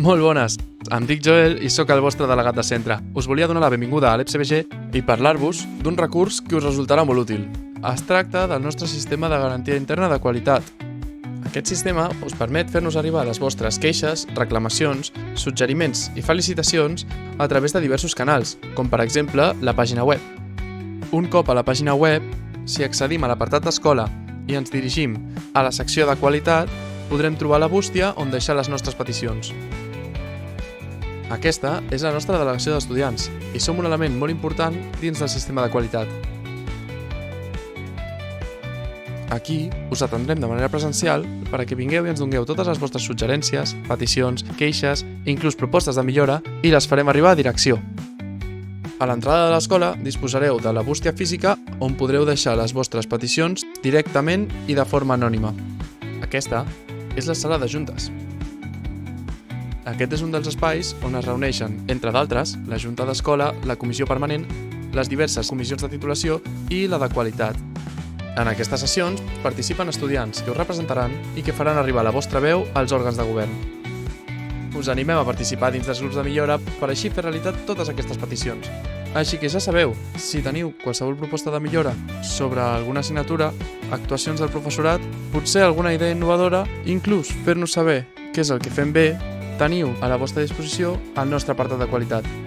Molt bones! Em dic Joel i sóc el vostre delegat de centre. Us volia donar la benvinguda a l'EPCBG i parlar-vos d'un recurs que us resultarà molt útil. Es tracta del nostre sistema de garantia interna de qualitat. Aquest sistema us permet fer-nos arribar les vostres queixes, reclamacions, suggeriments i felicitacions a través de diversos canals, com per exemple la pàgina web. Un cop a la pàgina web, si accedim a l'apartat d'escola i ens dirigim a la secció de qualitat, podrem trobar la bústia on deixar les nostres peticions. Aquesta és la nostra delegació d'estudiants i som un element molt important dins del sistema de qualitat. Aquí us atendrem de manera presencial perquè vingueu i ens dongueu totes les vostres suggerències, peticions, queixes, inclús propostes de millora i les farem arribar a direcció. A l'entrada de l'escola disposareu de la bústia física on podreu deixar les vostres peticions directament i de forma anònima. Aquesta és la sala de juntes. Aquest és un dels espais on es reuneixen, entre d'altres, la Junta d'Escola, la Comissió Permanent, les diverses comissions de titulació i la de qualitat. En aquestes sessions participen estudiants que us representaran i que faran arribar la vostra veu als òrgans de govern. Us animem a participar dins dels grups de millora per així fer realitat totes aquestes peticions. Així que ja sabeu, si teniu qualsevol proposta de millora sobre alguna assignatura, actuacions del professorat, potser alguna idea innovadora, inclús fer-nos saber què és el que fem bé, teniu a la vostra disposició el nostre apartat de qualitat.